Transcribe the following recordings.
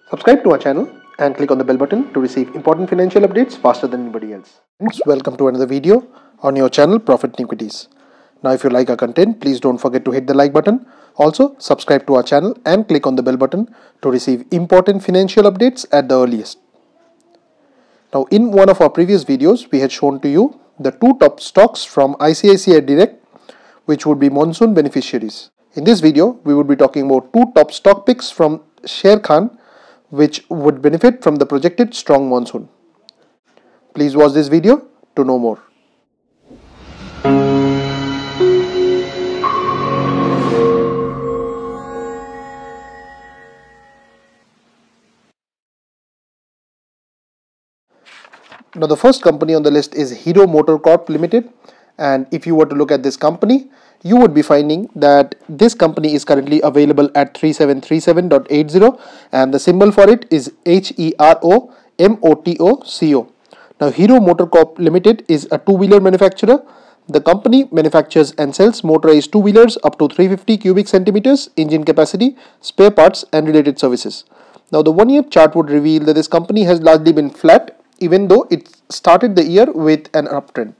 Subscribe to our channel and click on the bell button to receive important financial updates faster than anybody else. Friends, welcome to another video on your channel Profit and Equities. Now if you like our content, please don't forget to hit the like button. Also subscribe to our channel and click on the bell button to receive important financial updates at the earliest. Now in one of our previous videos, we had shown to you the two top stocks from ICICI Direct, which would be monsoon beneficiaries. In this video, we would be talking about two top stock picks from Sharekhan, which would benefit from the projected strong monsoon. Please watch this video to know more. Now the first company on the list is Hero MotoCorp Limited, and if you were to look at this company, you would be finding that this company is currently available at 3737.80 and the symbol for it is HEROMOTOCO. Now Hero MotoCorp Limited is a two-wheeler manufacturer. The company manufactures and sells motorized two-wheelers up to 350 cubic centimeters engine capacity, spare parts and related services. Now the one-year chart would reveal that this company has largely been flat, even though it started the year with an uptrend.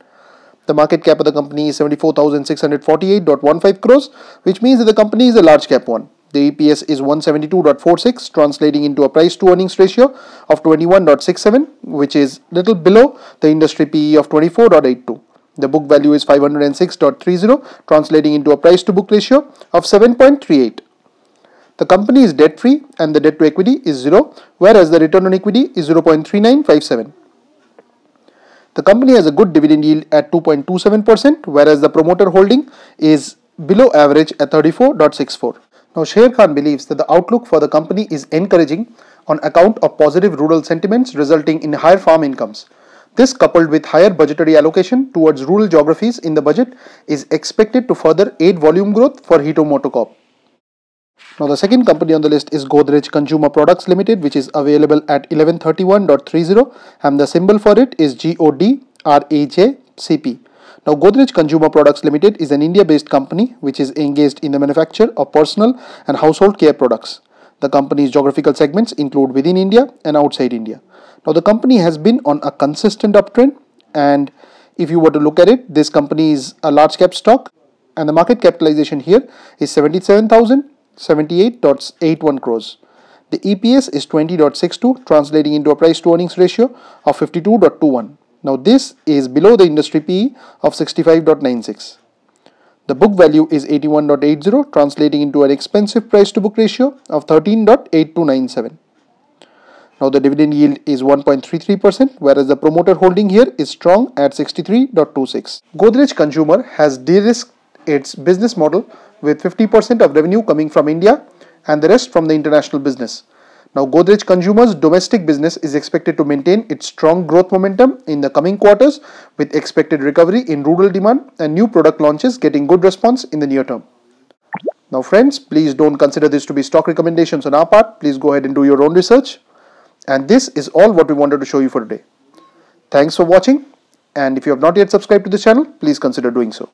The market cap of the company is 74,648.15 crores, which means that the company is a large cap one. The EPS is 172.46, translating into a price to earnings ratio of 21.67, which is little below the industry PE of 24.82. The book value is 506.30, translating into a price to book ratio of 7.38. The company is debt free and the debt to equity is 0, whereas the return on equity is 0.3957. The company has a good dividend yield at 2.27%, whereas the promoter holding is below average at 34.64. Now Sharekhan believes that the outlook for the company is encouraging on account of positive rural sentiments resulting in higher farm incomes. This, coupled with higher budgetary allocation towards rural geographies in the budget, is expected to further aid volume growth for Hero MotoCorp. Now the second company on the list is Godrej Consumer Products Limited, which is available at 1131.30 and the symbol for it is GODRAJCP. Now Godrej Consumer Products Limited is an India-based company which is engaged in the manufacture of personal and household care products. The company's geographical segments include within India and outside India. Now the company has been on a consistent uptrend, and if you were to look at it, this company is a large cap stock and the market capitalization here is 77,078.81 crores. The EPS is 20.62, translating into a price to earnings ratio of 52.21. Now this is below the industry PE of 65.96. The book value is 81.80, translating into an expensive price to book ratio of 13.8297. Now the dividend yield is 1.33%, whereas the promoter holding here is strong at 63.26. Godrej Consumer has de-risked its business model with 50% of revenue coming from India and the rest from the international business. Now Godrej Consumer's domestic business is expected to maintain its strong growth momentum in the coming quarters, with expected recovery in rural demand and new product launches getting good response in the near term. Now friends, please don't consider this to be stock recommendations on our part. Please go ahead and do your own research. And this is all what we wanted to show you for today. Thanks for watching, and if you have not yet subscribed to this channel, please consider doing so.